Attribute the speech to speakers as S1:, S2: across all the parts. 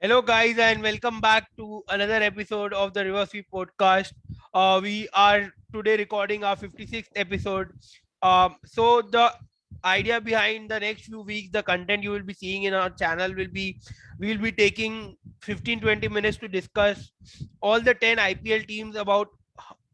S1: Hello, guys, and welcome back to another episode of the River Sweep podcast. We are today recording our 56th episode. So, the idea behind the next few weeks, the content you will be seeing in our channel will be we'll be taking 15-20 minutes to discuss all the 10 IPL teams about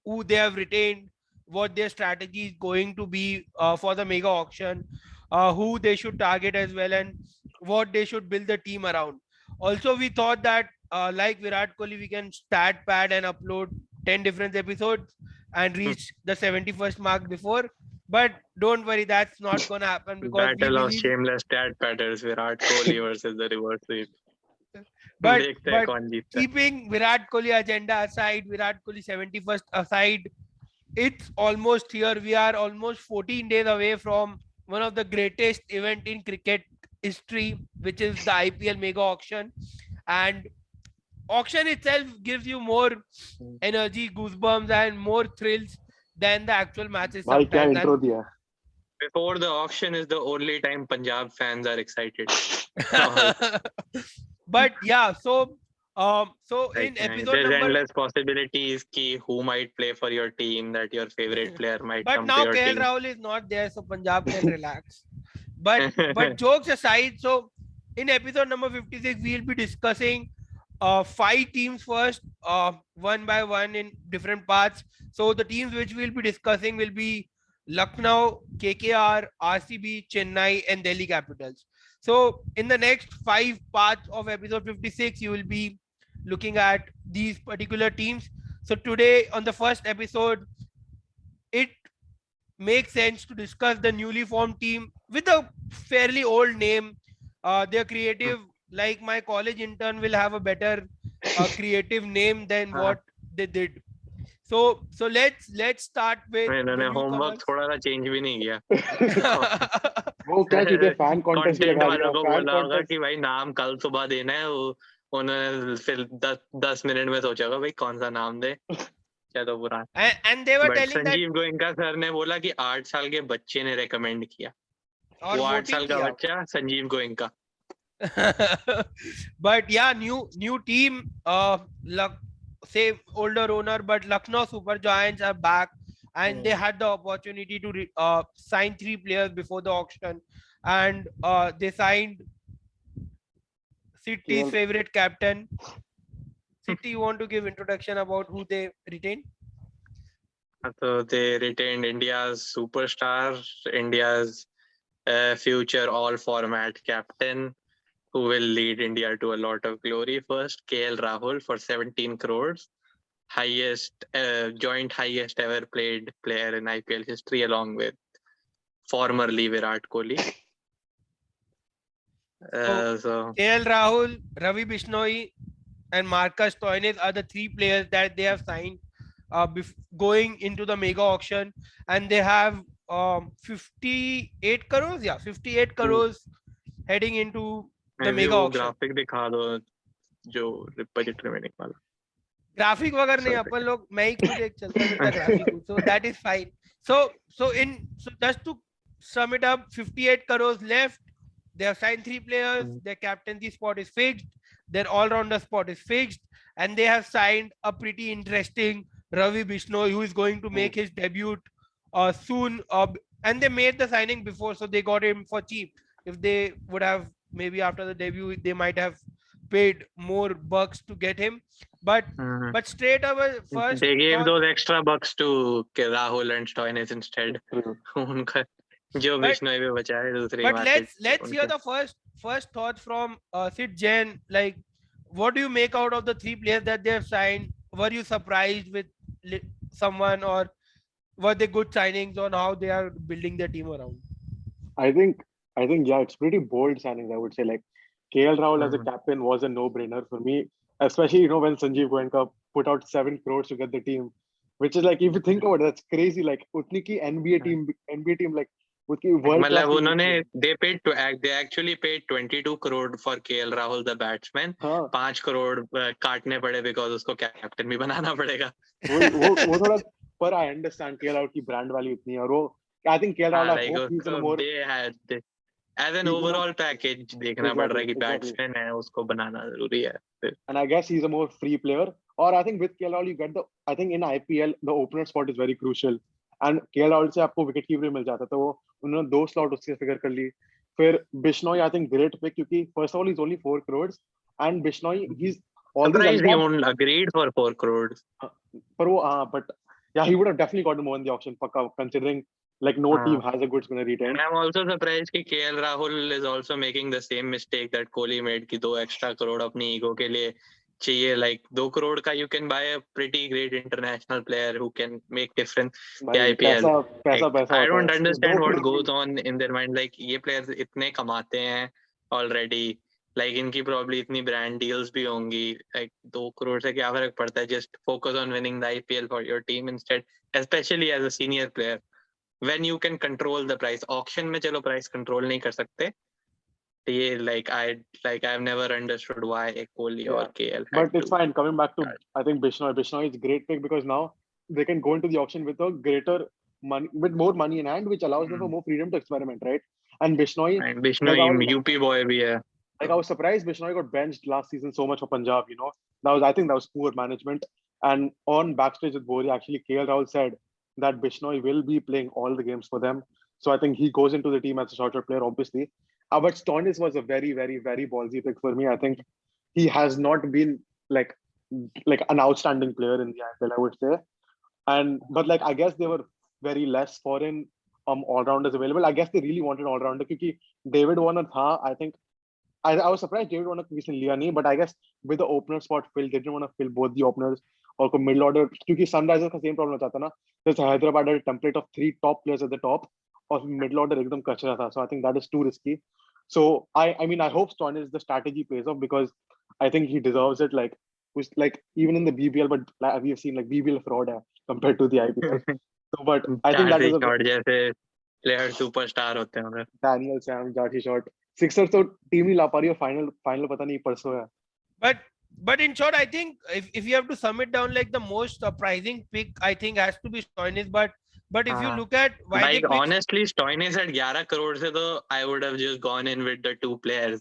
S1: who they have retained, what their strategy is going to be for the mega auction, who they should target as well, and what they should build the team around. Also, we thought that like Virat Kohli, we can stat pad and upload 10 different episodes and reach the 71st mark before. But don't worry, that's not gonna happen because we
S2: Battle of
S1: believe.
S2: shameless stat patterns, Virat Kohli versus the reverse sweep.
S1: but
S2: देखते हैं
S1: but
S2: कौन जीतता है.
S1: keeping Virat Kohli agenda aside, Virat Kohli 71st aside, it's almost here. We are almost 14 days away from one of the greatest event in cricket history, which is the IPL mega auction. And auction itself gives you more energy, goosebumps, and more thrills than the actual matches
S3: भाई क्या
S1: sometimes.
S3: Intro दिया
S2: Before the auction is the only time Punjab fans are excited.
S1: But yeah, so
S2: Like,
S1: in episode
S2: there's
S1: number.
S2: endless possibilities ki who might play for your team, that your favorite player might
S1: But
S2: come to
S1: now
S2: your
S1: KL
S2: team.
S1: Rahul is not there, so Punjab can relax. But jokes aside, so in episode number 56, we'll be discussing five teams first, one by one in different parts. So the teams which we'll be discussing will be Lucknow, KKR, RCB, Chennai, and Delhi Capitals. So in the next five parts of episode 56, you will be looking at these particular teams. So today on the first episode, it makes sense to discuss the newly formed team with a fairly old name. They're creative, like my college intern will have a better creative name than what they did. So let's start with
S2: इन्होंने
S1: the
S2: homework
S1: newcomers.
S2: थोड़ा सा change भी नहीं किया.
S3: वो क्या चीज है फैन कॉन्टेस्ट
S2: कंटेंट
S3: लगा
S2: वालों
S3: दिया
S2: को
S3: फैन
S2: बोला होगा
S3: कॉन्टेस्ट
S2: कि भाई नाम कल सुबह देना है. वो उन्होंने फिर 10 मिनट में सोचा होगा भाई कौन सा नाम दे. चलो बुरा.
S1: and they were
S2: but
S1: telling that
S2: Sanjeev Goenka sir ने बोला कि 8 साल के बच्चे ने रेकमेंड किया.
S1: और
S2: वो 8
S1: वोटिंग
S2: साल का
S1: किया.
S2: बच्चा Sanjeev Goenka.
S1: But yeah, new team, say older owner, but Lucknow Super Giants are back, and they had the opportunity to sign three players before the auction, and they signed City's
S3: KL
S1: favorite captain. City, you want to give introduction about who they retained?
S2: So they retained India's superstar, India's future all-format captain, who will lead India to a lot of glory. First, KL Rahul for 17 crores, joint highest ever played player in IPL history, along with formerly Virat Kohli. So
S1: KL Rahul, Ravi Bishnoi, and Marcus Stoinis are the three players that they have signed going into the mega auction, and they have 58 crores. Yeah, 58 crores heading into the
S2: maybe
S1: mega
S2: वो
S1: auction.
S2: graphic दिखा दो जो budget remaining वाला.
S1: Graphic वगैरह नहीं, अपन लोग मैं ही खुद एक चलता फिरता ग्राफिक हूं, so that is fine. So just to sum it up, 58 crores left. They have signed three players. Their captaincy spot is fixed. Their all-rounder spot is fixed, and they have signed a pretty interesting Ravi Bishnoi, who is going to make his debut soon. And they made the signing before, so they got him for cheap. If they would have maybe after the debut, they might have paid more bucks to get him. But straight away first,
S2: they gave those extra bucks to Rahul and Stoinis instead. उनका जो Bishnoi भी बचा है दूसरी
S1: but
S2: market.
S1: let's hear the first thoughts from Sid Jain. Like, what do you make out of the three players that they have signed? Were you surprised with someone, or were they good signings on how they are building their team around?
S3: I think yeah, it's pretty bold signings. I would say like KL Rahul as a captain was a no-brainer for me, especially when Sanjeev Goenka put out 7 crores to get the team, which is like, if you think about it, that's crazy. Like utni ki NBA team like utki world class.
S2: मतलब उन्होंने they actually paid 22 crore for KL Rahul the batsman. 5 crore काटने पड़े because उसको captain भी बनाना पड़ेगा.
S3: वो थोड़ा, पर I understand KL Rahul की brand value इतनी है, और वो I think KL Rahul, I hope he's in a more.
S2: As an overall package देखना पड़ रहा है कि batsman है उसको बनाना जरूरी है.
S3: And I guess he's a more free player. Or I think with KL Rahul, you get I think in IPL, the opener spot is very crucial. And KL Rahul से आपको wicket keeper मिल जाता है, तो उन्होंने 2 slot उससे figure कर ली. फिर Bishnoi, I think great pick क्योंकि first of all he's only 4 crores and Bishnoi he's all these
S2: Surprised he won't agreed for 4 crores.
S3: but yeah, he would have definitely gotten more in the auction, pakka, considering like no team has a good spinner retained.
S2: And I'm also surprised कि KL Rahul is also making the same mistake that Kohli made कि 2 extra crore अपनी ego के लिए चाहिए. Like 2 crore का you can buy a pretty great international player who can make difference in IPL. I don't understand what goes on in their mind. Like ये players इतने कमाते हैं already. Like इनकी probably इतनी brand deals भी होंगी. Like 2 crore से क्या फर्क पड़ता है? Just focus on winning the IPL for your team instead, especially as a senior player. When you can control the price. Auction में चलो price control नहीं कर सकते. ये I've never understood why Kohli or KL.
S3: But it's fine. Coming back to I think Bishnoi is a great pick because now they can go into the auction with a greater money, with more money in hand, which allows them for more freedom to experiment, right? And Bishnoi
S2: UP boy भी है.
S3: Like I was surprised Bishnoi got benched last season so much for Punjab. I think that was poor management. And on backstage with Bori, actually KL Rahul said that Bishnoi will be playing all the games for them. So I think he goes into the team as a short player, obviously. But Stoinis was a very, very, very ballsy pick for me. I think he has not been like an outstanding player in the IPL, I would say. But I guess there were very less foreign all-rounders available. I guess they really wanted all-rounder because David Warner tha, I think I was surprised David Warner किसी ने लिया नहीं, but I guess with the opener spot filled, they didn't want to fill both the openers और को middle order क्योंकि Sunrisers का same problem होता था ना. There's Hyderabad had a template of 3 top players at the top और middle order एकदम कचरा था. So I think that is too risky. So I mean I hope Stoinis the strategy pays off because I think he deserves it. Even in the BBL, but we have seen BBL fraud hai compared to the IPL. So but I think that is a
S2: जैसे player superstar होते हैं.
S3: Daniel Sam, Jati shot. Sixers तो team नहीं ला पा रही है, final पता नहीं परसों है.
S1: But in short, I think if you have to sum it down, the most surprising pick I think has to be Stoinis. But if you look at why
S2: honestly Stoinis at 11 crore से तो I would have just gone in with the 2 players.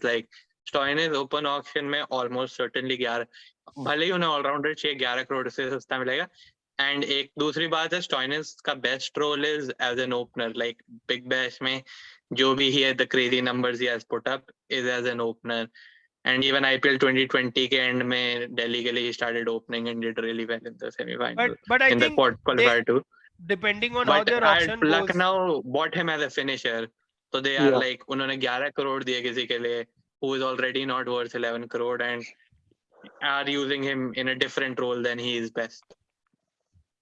S2: Stoinis open auction में almost certainly 11, भले ही उन्हें all-rounder चाहिए 11 crore से सस्ता मिलेगा. And एक दूसरी बात है Stoinis का best role is as an opener. Big Bash में जो भी he had the crazy numbers he has put up is as an opener. And even IPL 2020 के end में Delhi के लिए he started opening and did really well in the semi-final.
S1: But I
S2: in
S1: think
S2: the qualifier too.
S1: Depending on how their auction goes.
S2: Lucknow bought him as a finisher. So they are उन्होंने 11 crore दिए किसी के लिए who is already not worth 11 crore and are using him in a different role than he is best.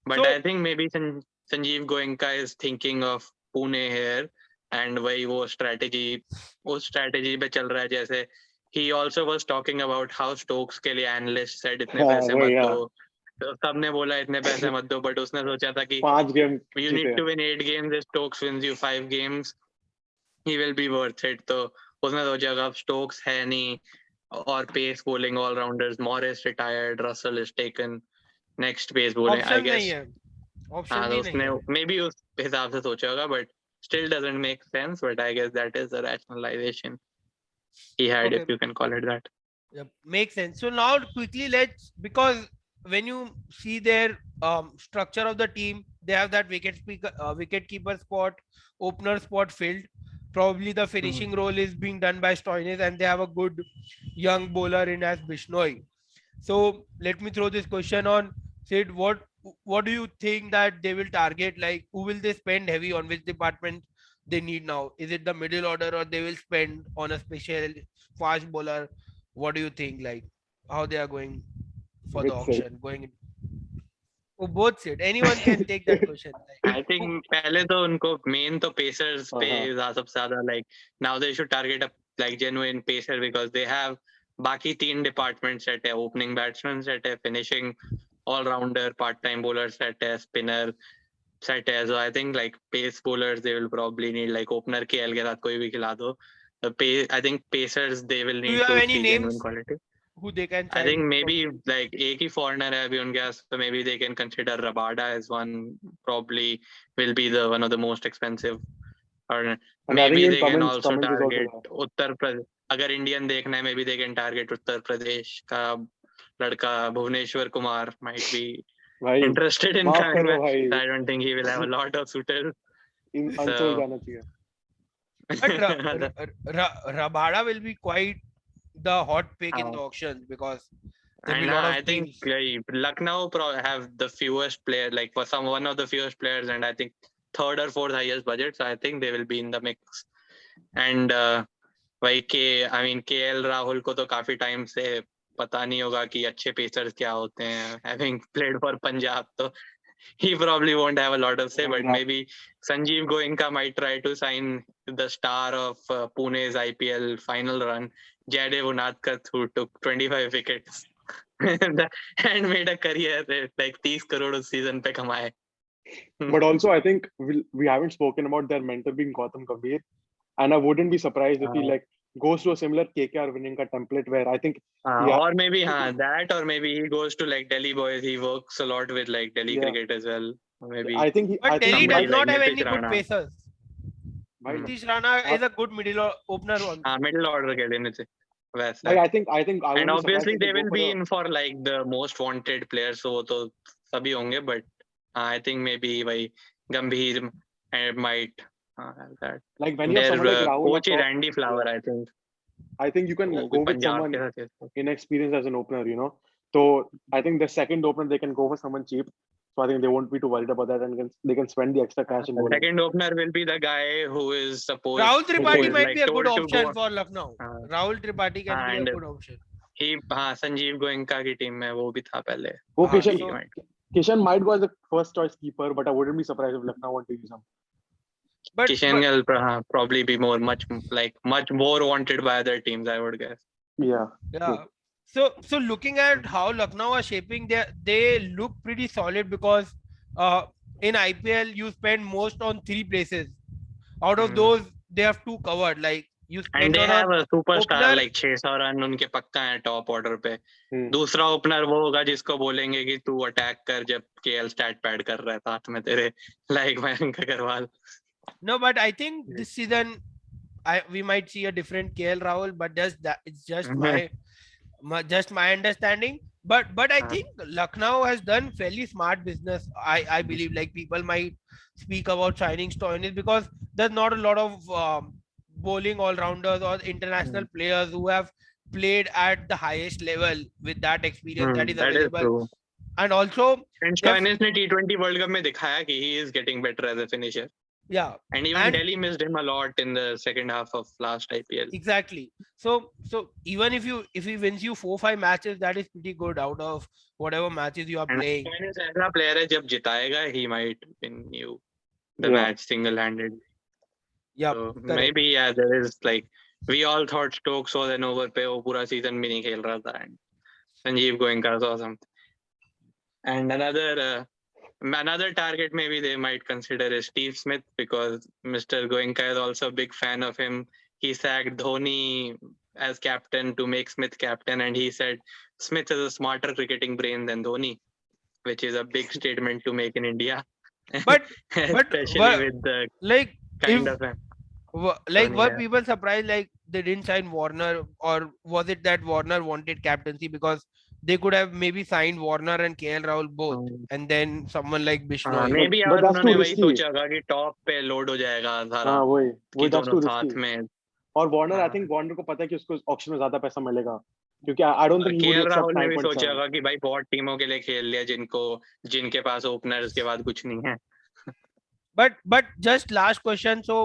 S2: But I think maybe Sanjeev Goenka is thinking of Pune here and वही वो strategy पे चल रहा है जैसे he also was talking about how Stokes के लिए analyst said इतने पैसे मत दो. तो सबने बोला इतने पैसे मत दो, but उसने सोचा था कि
S3: 5 game
S2: you need to win 8 games. If Stokes wins you 5 games, he will be worth it. तो उसने सोचा कि अब Stokes है नहीं और pace bowling all rounders. Morris retired, Russell is taken. Next pace bowling, I guess.
S1: Option नहीं है.
S2: Maybe उस हिसाब से सोचा होगा, but still doesn't make sense. But I guess that is the rationalization he had, if you can call it that.
S1: Yep, makes sense. So now quickly because when you see their structure of the team, they have that wicket keeper spot, opener spot filled. Probably the finishing role is being done by Stoinis, and they have a good young bowler in as Bishnoi. So let me throw this question on Sid. What do you think that they will target? Who will they spend heavy on? Which department they need now? Is it the middle order, or they will spend on a special fast bowler? What do you think? How they are going for the auction? Both Sid. Anyone can take that question.
S2: I think पहले तो उनको main तो pacers पे सबसे ज़्यादा now they should target a genuine pacer because they have बाकी 3 departments set है, opening batsman set है, finishing all-rounder, part-time bowler set है, spinner set है. So I think pace bowlers they will probably need opener KL के साथ कोई भी खिला दो. I think pacers they will need.
S1: Do you have any
S2: names quality
S1: who they can?
S2: I think maybe एक ही foreigner है अभी उनके पास, so maybe they can consider Rabada as one. Probably will be one of the most expensive or
S3: And I think
S2: maybe
S3: in
S2: they can also
S3: comments is also
S2: target
S3: there.
S2: Uttar Pradesh. अगर Indian देखना है, maybe they can target Uttar Pradesh का लड़का Bhuvneshwar Kumar might be
S3: भाई
S2: interested in
S3: माफ
S2: coming
S3: करो
S2: back.
S3: भाई,
S2: I don't think he will have a lot of suitors.
S3: Unsold
S2: So
S3: जाना चाहिए.
S1: But Rabada will be quite the hot pick in the
S2: uh,
S1: auctions because there'll be
S2: and
S1: a lot
S2: I
S1: of
S2: think
S1: teams.
S2: Lucknow have the fewest players, like for one of the fewest players, and I think third or fourth highest budget. So I think they will be in the mix. And भाई KL Rahul को तो काफी time से पता नहीं होगा कि अच्छे पेसर्स क्या होते हैं. Having played for Punjab, so he probably won't have a lot of say, but maybe Sanjeev Goenka might try to sign the star of Pune's IPL final run, Jaidev Unadkat, who took 25 wickets and made a career like 30 crore उस season पे कमाए.
S3: But also, I think we haven't spoken about their mentor being Gautam Gambhir, and I wouldn't be surprised if he like goes to a similar KKR winning ka template where I think
S2: or maybe that, or maybe he goes to like Delhi Boys. He works a lot with like Delhi cricket as well. Maybe
S3: I think
S1: But Delhi does
S2: somebody
S1: not
S2: like
S1: have any
S2: Nitish
S1: good
S2: Rana.
S1: pacers. Nitish Rana is a good middle opener one.
S2: Middle order के लिए नीचे वैसा.
S3: Like, I think I
S2: And
S3: wouldn't be surprised
S2: obviously
S3: if
S2: they
S3: go
S2: will
S3: for
S2: be
S3: a-
S2: in for like the most wanted players, so वो तो सभी होंगे, but I think maybe भाई Gambhir might have that.
S3: like when you have
S2: Their
S3: someone like Rahul
S2: coach
S3: up
S2: is
S3: top,
S2: Randy Flower, I think.
S3: I think you can
S2: वो
S3: go with
S2: Punjab
S3: someone
S2: के साथ खेलता है.
S3: inexperienced as an opener, you know. So I think the second opener they can go for someone cheap. So I think they won't be too worried about that, and they can spend the extra cash in
S2: The
S3: bowling.
S2: second opener will be the guy who is supposed
S1: Rahul
S2: who
S1: Tripathi
S2: is
S1: might
S2: like
S1: be a good
S2: told to
S1: option
S2: go.
S1: for Lucknow. Rahul Tripathi can be a
S2: And
S1: good option.
S2: he Sanjeev Goenka की team में वो भी था पहले.
S3: Well,
S1: so-
S3: Kishan might go as the first choice keeper, but I wouldn't be surprised if Lucknow want to use him.
S1: But
S2: Kishan will probably be much more wanted by other teams, I would guess.
S3: Yeah.
S1: yeah. So looking at how Lucknow are shaping, they look pretty solid because in IPL you spend most on 3 places. Out of those, they have 2 covered. Like you
S2: And
S1: spend
S2: they
S1: on
S2: have a superstar
S1: opener.
S2: like 600 run उनके पक्का है top order पे. दूसरा opener वो होगा जिसको बोलेंगे कि तू अटैक कर जब केएल स्टैट पैड कर रहा है साथ में तेरे, like Mayank Agarwal.
S1: No, but I think this season we might see a different KL Rahul, but it's just my understanding. But I think Lucknow has done fairly smart business. I believe like people might speak about signing Stoinis because there's not a lot of bowling all-rounders or international players who have played at the highest level with that experience that is available.
S2: True.
S1: And also
S2: Stoinis ने T20 World Cup में दिखाया कि he is getting better as a finisher.
S1: Yeah.
S2: And even Delhi missed him a lot in the second half of last IPL.
S1: Exactly. So even if he wins you 4-5 matches, that is pretty good out of whatever matches you are playing.
S2: Stoinis ऐसा player है जब जिताएगा he might win you the match single-handed.
S1: Yeah.
S2: So maybe there is like we all thought Stokes was an over पे वो पूरा season भी नहीं खेल रहा था and Sanjeev Goenka saw something. And another target maybe they might consider is Steve Smith because Mr. Goenka is also a big fan of him. He sacked Dhoni as captain to make Smith captain, and he said Smith is a smarter cricketing brain than Dhoni, which is a big statement to make in India.
S1: But
S2: especially with the
S1: like
S2: kind of
S1: like were people surprised like they didn't sign Warner, or was it that Warner wanted captaincy because they could have maybe signed Warner and KL Rahul both, and then someone like Bishnoi.
S2: maybe
S3: but that's
S2: उन्होंने
S3: too
S2: वही
S3: risky.
S2: सोचा होगा कि top पे load हो जाएगा सारा
S3: वही that's
S2: दोनों
S3: too
S2: साथ
S3: risky.
S2: में.
S3: और वार्नर आई थिंक वार्नर को पता है कि उसको ऑक्शन में ज्यादा पैसा मिलेगा क्योंकि I don't think he would
S2: KL
S3: except
S2: Rahul ने भी
S3: 9.7.
S2: सोचा होगा कि भाई बहुत टीमों के लिए खेल लिया जिनके पास ओपनर्स के बाद कुछ नहीं है.
S1: But just last question, so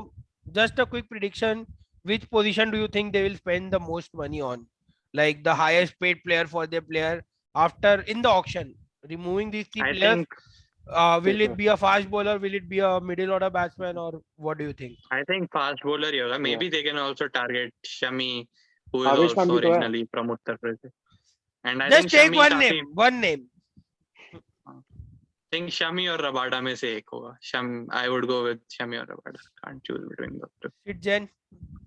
S1: just a quick prediction, which position do you think they will spend the most money on, like the highest paid player for their player after in the auction, removing these 3 players? Will it be a fast bowler, will it be a middle order batsman, or what do you think?
S2: I think fast bowler ही होगा. Maybe they can also target Shami, who is
S3: आवेश Khan
S2: also
S3: भी तो है.
S2: originally from Uttar Pradesh. And I
S1: Just
S2: think
S1: take
S2: Shami
S1: one name.
S2: I think Shami or Rabada में से एक होगा. I would go with Shami or Rabada. Can't choose between those two.
S1: Sid Jain.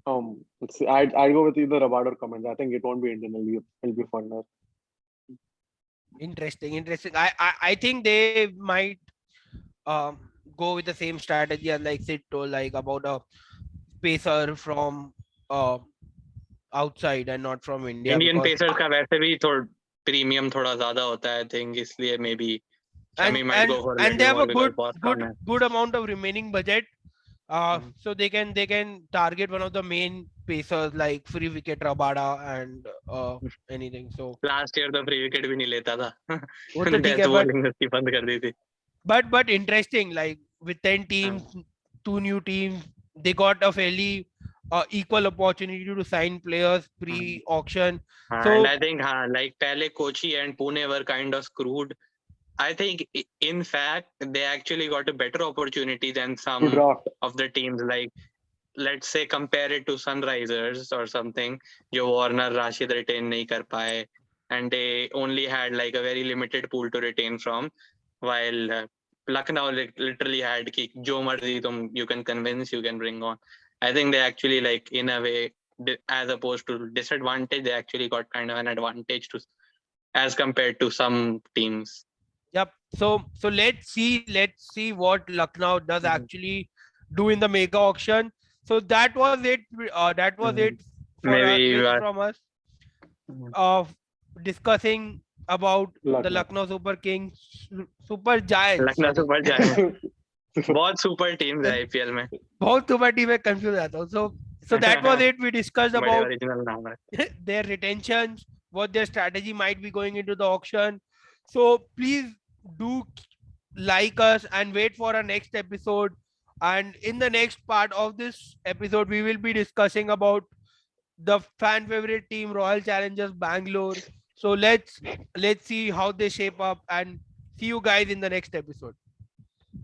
S3: I'd go with either Rabada or Cummins. I think it won't be Indian. It'll be foreigner.
S1: Interesting. I think they might go with the same strategy as like Sid told, like about a pacer from uh outside and not from India,
S2: Indian
S1: because
S2: pacers का वैसे भी थोड़ा premium थोड़ा ज्यादा होता है, I think, इसलिए may be
S1: and
S2: Shami might
S1: and
S2: go for a
S1: and they
S2: little
S1: have
S2: more
S1: a
S2: because बहुत कम है.
S1: good amount of remaining budget.
S2: Mhm.
S1: So they can target one of the main pacers like free wicket Rabada and anything. So
S2: last year तो free wicket भी नहीं लेता था.
S1: वो तो ठीक है,
S2: डेथ बॉलिंग उसकी बंद कर दी थी.
S1: but interesting, like with 10 teams, two new teams, they got a fairly equal opportunity to sign players pre-auction.
S2: And
S1: So
S2: I think like पहले Kochi and Pune were kind of screwed. I think in fact they actually got a better opportunity than
S3: To
S2: some
S3: draft.
S2: of the teams, like let's say compare it to Sunrisers or something, जो Warner Rashid retain नहीं कर पाए, and they only had like a very limited pool to retain from, while Lucknow literally had कि जो मर्जी तुम you can convince, you can bring on. I think they actually, like, in a way, as opposed to disadvantage, they actually got kind of an advantage to as compared to some teams.
S1: yep. So let's see what Lucknow does actually do in the mega auction. So that was it. That was it for
S2: Maybe
S1: from us. Of discussing about the
S3: Lucknow.
S1: Lucknow Super Kings, Super Giants.
S2: Lucknow
S1: Sorry,
S2: Super Giants. बहुत super teams है IPL में.
S1: बहुत super team में confuse आता हूँ. So that was it. We discussed
S2: बड़े
S1: about
S2: original नाम है.
S1: their retentions, what their strategy might be going into the auction. So please do like us and wait for our next episode. And in the next part of this episode, we will be discussing about the fan favorite team, Royal Challengers Bangalore. So let's see how they shape up, and see you guys in the next episode.